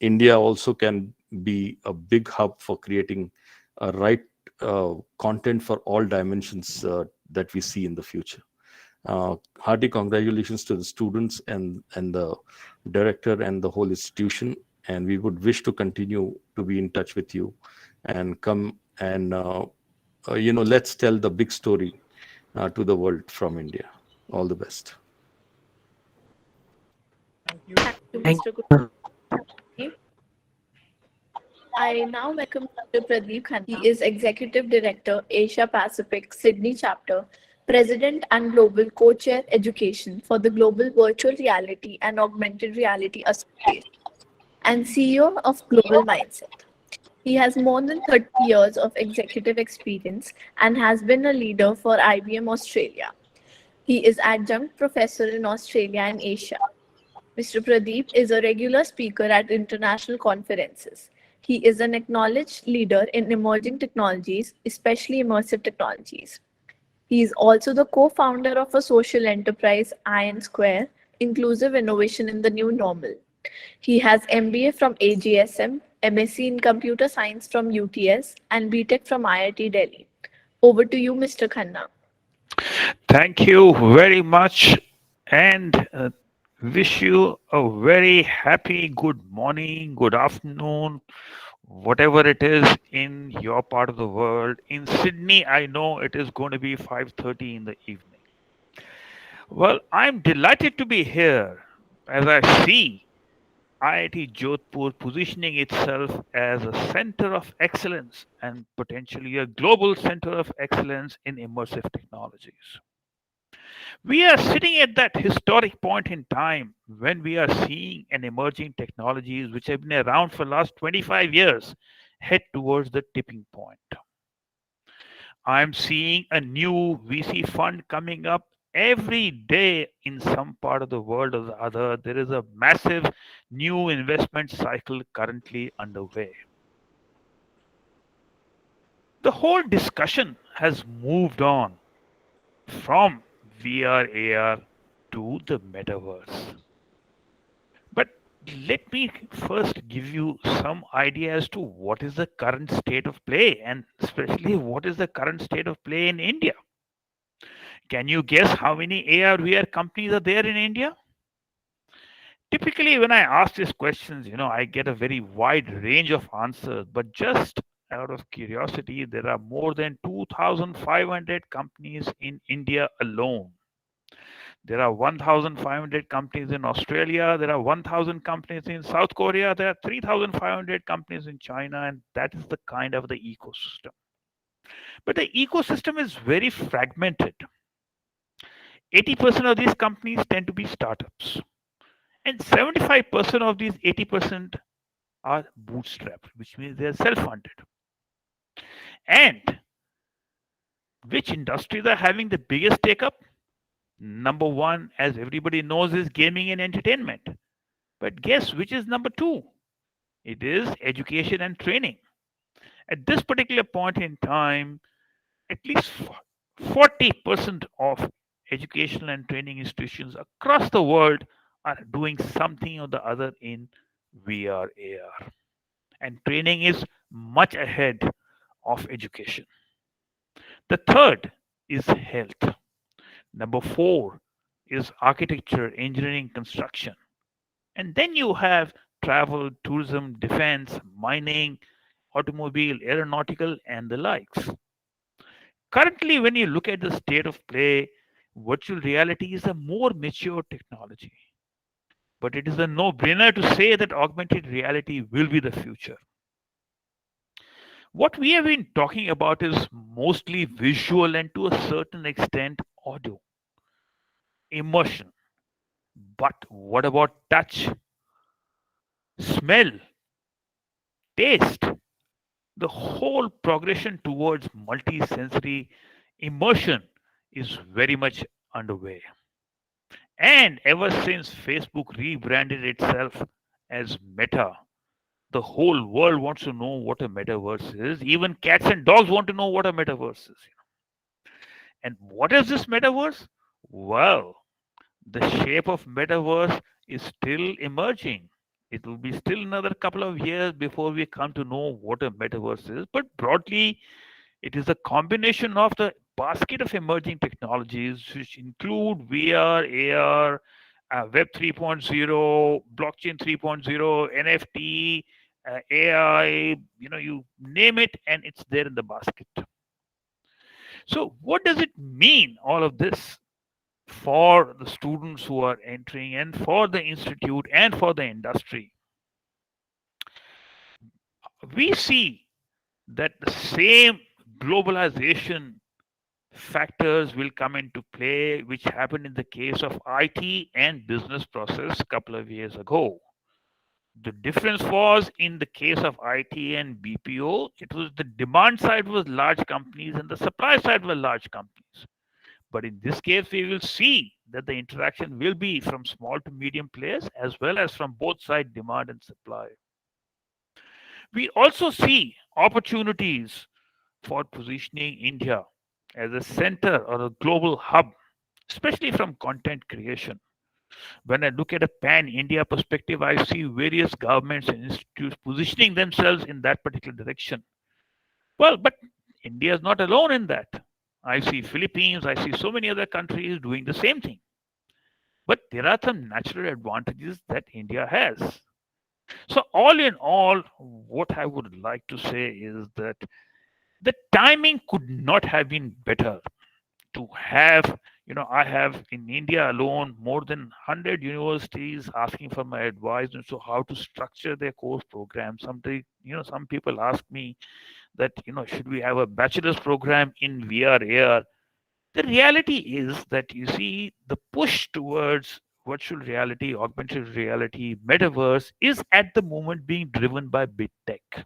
India also can be a big hub for creating a right content for all dimensions that we see in the future. Hearty congratulations to the students and the director and the whole institution. And we would wish to continue to be in touch with you and come and let's tell the big story to the world from India. All the best. Thank you. Thank you, Thank Mr. you. Kulkarni. I now welcome Mr. Pradeep Khanna. He is Executive Director, Asia Pacific, Sydney Chapter, President and Global Co-Chair Education for the Global Virtual Reality and Augmented Reality Association, and CEO of Global Mindset. He has more than 30 years of executive experience and has been a leader for IBM Australia. He is adjunct professor in Australia and Asia. Mr. Pradeep is a regular speaker at international conferences. He is an acknowledged leader in emerging technologies, especially immersive technologies. He is also the co-founder of a social enterprise, Iron Square, Inclusive Innovation in the New Normal. He has MBA from AGSM, MSc in Computer Science from UTS, and BTech from IIT Delhi. Over to you, Mr. Khanna. Thank you very much and wish you a very happy good morning, good afternoon, whatever it is in your part of the world. In Sydney, I know it is going to be 5:30 in the evening. Well, I'm delighted to be here as I see IIT Jodhpur positioning itself as a center of excellence and potentially a global center of excellence in immersive technologies. We are sitting at that historic point in time when we are seeing an emerging technologies which have been around for the last 25 years head towards the tipping point. I'm seeing a new VC fund coming up every day in some part of the world or the other. There is a massive new investment cycle currently underway. The whole discussion has moved on from VR, AR to the metaverse. But let me first give you some idea as to what is the current state of play and especially what is the current state of play in India. Can you guess how many AR VR companies are there in India? Typically, when I ask these questions, I get a very wide range of answers, but just out of curiosity, there are more than 2,500 companies in India alone. There are 1,500 companies in Australia. There are 1,000 companies in South Korea. There are 3,500 companies in China, and that is the kind of the ecosystem. But the ecosystem is very fragmented. 80% of these companies tend to be startups, and 75% of these 80% are bootstrapped, which means they are self-funded. And which industries are having the biggest take up? Number one, as everybody knows, is gaming and entertainment. But guess which is number two? It is education and training. At this particular point in time, at least 40% of educational and training institutions across the world are doing something or the other in VR, AR. And training is much ahead of education. The third is health. Number four is architecture, engineering, construction. And then you have travel, tourism, defense, mining, automobile, aeronautical, and the likes. Currently, when you look at the state of play, virtual reality is a more mature technology. But it is a no brainer to say that augmented reality will be the future. What we have been talking about is mostly visual and to a certain extent audio, immersion. But what about touch, smell, taste? The whole progression towards multi-sensory immersion is very much underway. And ever since Facebook rebranded itself as Meta, the whole world wants to know what a metaverse is. Even cats and dogs want to know what a metaverse is. And what is this metaverse? Well, the shape of metaverse is still emerging. It will be still another couple of years before we come to know what a metaverse is. But broadly, it is a combination of the basket of emerging technologies, which include VR, AR, Web 3.0, blockchain 3.0, NFT, AI, you name it, and it's there in the basket. So, what does it mean, all of this, for the students who are entering, and for the institute, and for the industry? We see that the same globalization factors will come into play, which happened in the case of IT and business process a couple of years ago. The difference was, in the case of IT and BPO, it was the demand side was large companies and the supply side were large companies. But in this case, we will see that the interaction will be from small to medium players as well as from both side demand and supply. We also see opportunities for positioning India as a center or a global hub, especially from content creation. When I look at a pan India perspective, I see various governments and institutes positioning themselves in that particular direction. Well, but India is not alone in that. I see Philippines, I see so many other countries doing the same thing. But there are some natural advantages that India has. So, all in all, what I would like to say is that the timing could not have been better to have. I have in India alone more than 100 universities asking for my advice and so how to structure their course program. Some people ask me that, should we have a bachelor's program in VR AR? The reality is that, you see, the push towards virtual reality, augmented reality, metaverse is at the moment being driven by big tech.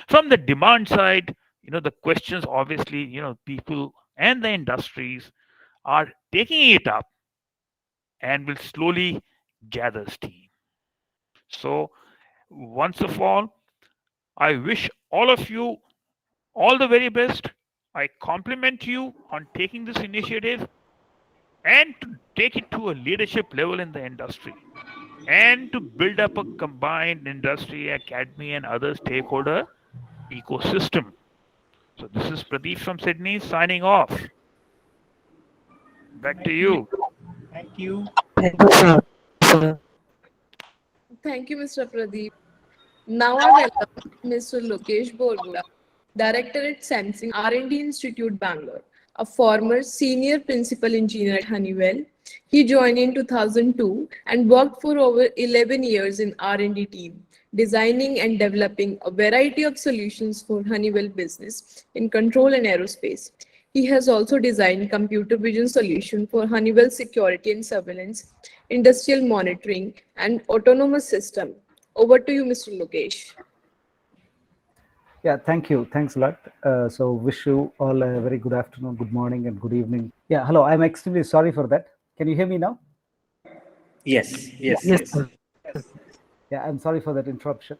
From the demand side, the questions, obviously, people and the industries are taking it up and will slowly gather steam. So, once of all, I wish all of you all the very best. I compliment you on taking this initiative and to take it to a leadership level in the industry and to build up a combined industry, academy, and other stakeholder ecosystem. So, this is Pradeep from Sydney signing off. Back to you. Thank you. Thank you, sir. Thank you, Mr. Pradeep. Now I welcome Mr. Lokesh Boregowda, Director at Sensing R&D Institute, Bangalore, a former senior principal engineer at Honeywell. He joined in 2002 and worked for over 11 years in R&D team, designing and developing a variety of solutions for Honeywell business in control and aerospace. He has also designed computer vision solution for Honeywell security and surveillance, industrial monitoring, and autonomous system. Over to you, Mr. Lokesh. Yeah, thank you. Thanks a lot. So wish you all a very good afternoon, good morning, and good evening. Yeah, hello. I'm extremely sorry for that. Can you hear me now? Yes. Yes, sir. Yeah, I'm sorry for that interruption.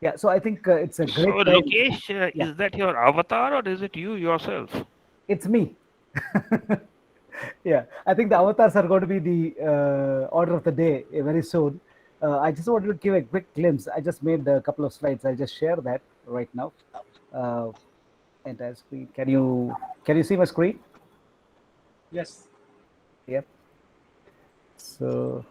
Yeah, so I think it's a great So, time. Lokesh, Yeah. is that your avatar or is it you yourself? It's me. Yeah, I think the avatars are going to be the order of the day very soon. I just wanted to give a quick glimpse. I just made a couple of slides. I'll just share that right now. Entire screen. Can you see my screen? Yes. Yep. So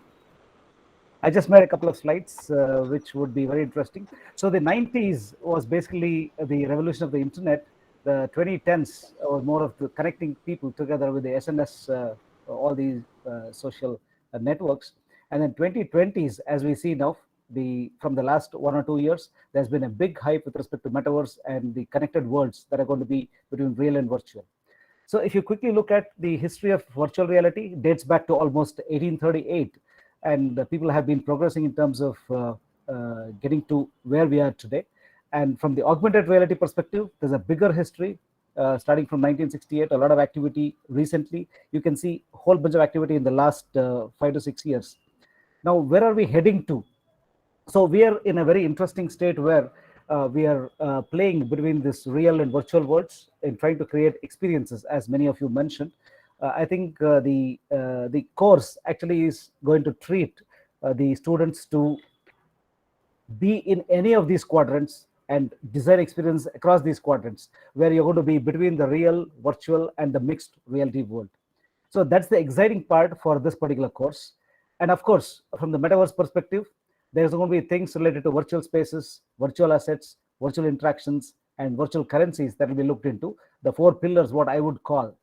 I just made a couple of slides which would be very interesting. So the 90s was basically the revolution of the internet. The 2010s was more of the connecting people together with the SNS, all these social networks. And then 2020s, as we see now, from the last 1 or 2 years, there's been a big hype with respect to metaverse and the connected worlds that are going to be between real and virtual. So if you quickly look at the history of virtual reality, it dates back to almost 1838, and people have been progressing in terms of getting to where we are today. And from the augmented reality perspective, there's a bigger history starting from 1968, a lot of activity recently. You can see a whole bunch of activity in the last 5 to 6 years. Now, where are we heading to? So we are in a very interesting state where we are playing between this real and virtual worlds and trying to create experiences, as many of you mentioned. I think the course actually is going to treat the students to be in any of these quadrants and design experience across these quadrants, where you're going to be between the real, virtual, and the mixed reality world. So that's the exciting part for this particular course. And of course, from the metaverse perspective, There's going to be things related to virtual spaces, virtual assets, virtual interactions, and virtual currencies that will be looked into. The four pillars, what I would call,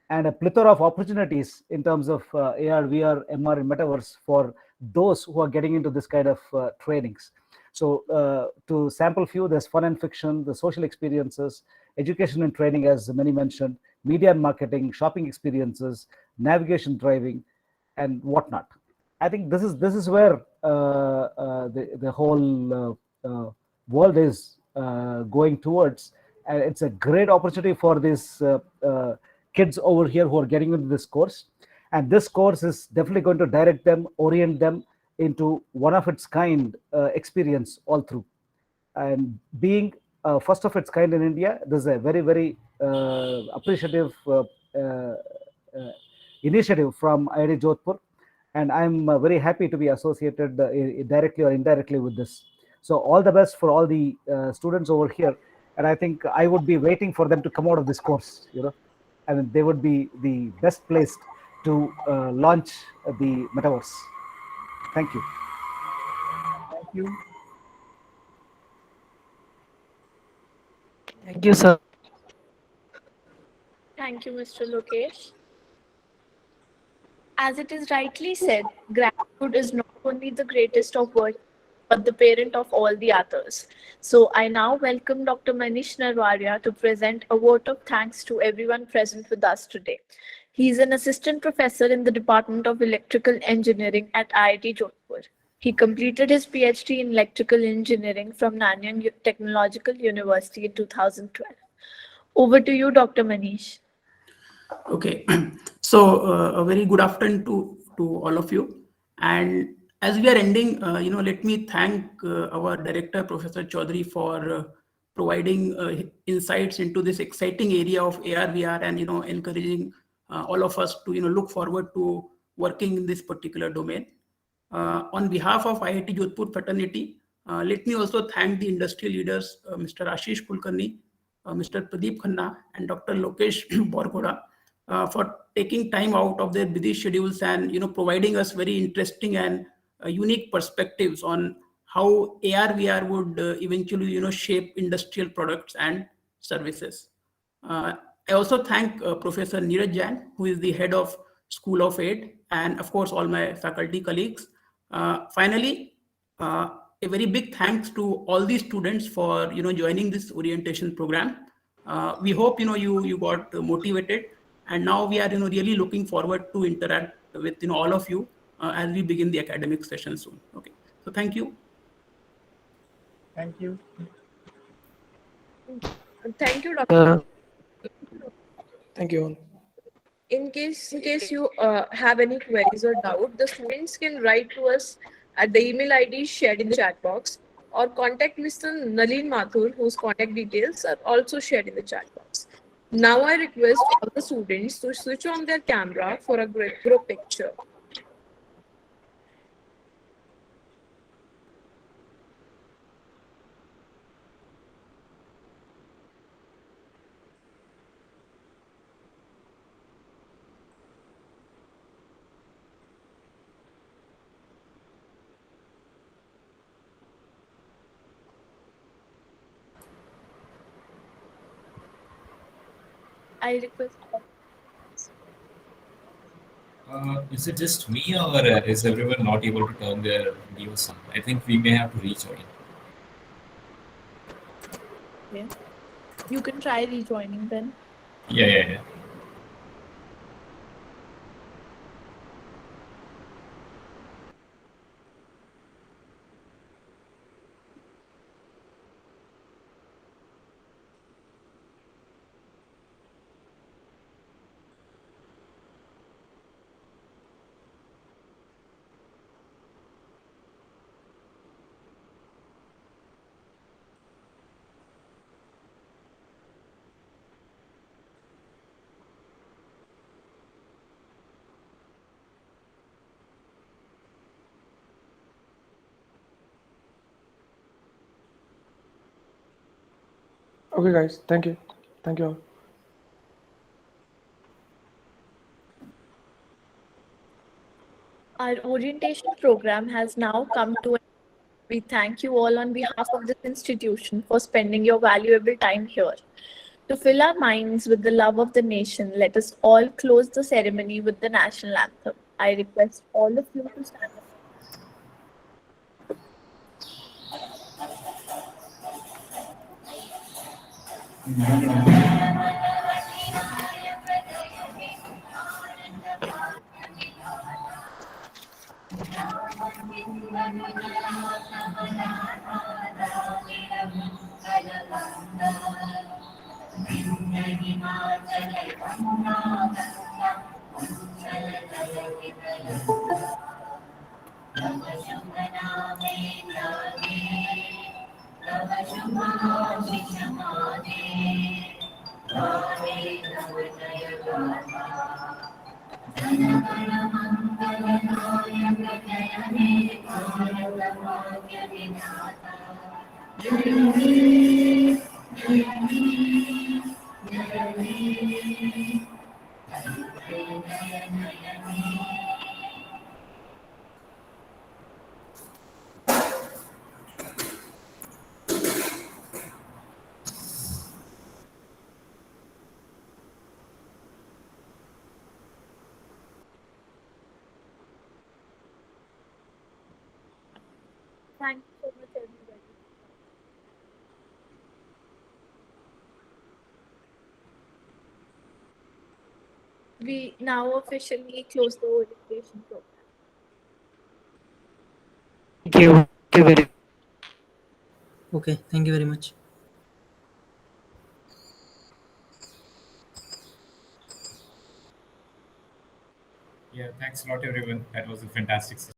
and a plethora of opportunities in terms of AR, VR, MR, and metaverse for those who are getting into this kind of trainings. So to sample few, there's fun and fiction, the social experiences, education and training, as many mentioned, media and marketing, shopping experiences, navigation driving, and whatnot. I think this is where the whole world is going towards. And it's a great opportunity for these kids over here who are getting into this course. And this course is definitely going to direct them, orient them into one of its kind experience all through. And being first of its kind in India, this is a very, very appreciative initiative from IIT Jodhpur. And I'm very happy to be associated directly or indirectly with this. So all the best for all the students over here. And I think I would be waiting for them to come out of this course, and they would be the best placed to launch the metaverse. Thank you. Thank you. Thank you, sir. Thank you, Mr. Lokesh. As it is rightly said, gratitude is not only the greatest of virtues, but the parent of all the others. So I now welcome Dr. Manish Narwaria to present a vote of thanks to everyone present with us today. He is an assistant professor in the Department of Electrical Engineering at IIT Jodhpur. He completed his PhD in Electrical Engineering from Nanyang Technological University in 2012. Over to you, Dr. Manish. Okay, so a very good afternoon to all of you. And as we are ending, let me thank our director, Professor Chaudhury, for providing insights into this exciting area of AR, VR, and encouraging all of us to look forward to working in this particular domain. On behalf of IIT Jodhpur fraternity, let me also thank the industry leaders, Mr.Aashish Kulkarni, Mr.Pradeep Khanna, and Dr. Lokesh Boregowda, for taking time out of their busy schedules and providing us very interesting and unique perspectives on how AR VR would eventually shape industrial products and services. I also thank Professor Neeraj Jain, who is the head of School of Aid, and of course all my faculty colleagues. Finally, a very big thanks to all the students for joining this orientation program. We hope you got motivated, and now we are really looking forward to interact with all of you as we begin the academic session soon. Okay, so thank you. Thank you. Thank you, Dr. Thank you all. In case you have any queries or doubt, the students can write to us at the email ID shared in the chat box, or contact Mr. Nalin Mathur, whose contact details are also shared in the chat box. Now I request all the students to switch on their camera for a group picture. I request. Is it just me, or is everyone not able to turn their videos on? I think we may have to rejoin. Okay. You can try rejoining then. Yeah. Okay, guys. Thank you. Thank you all. Our orientation program has now come to an We thank you all on behalf of this institution for spending your valuable time here. To fill our minds with the love of the nation, let us all close the ceremony with the national anthem. I request all of you to stand up. Thank you so much, everybody. We now officially close the orientation program. Thank you. Thank you very Okay, thank you very much. Yeah, thanks a lot, everyone. That was a fantastic session.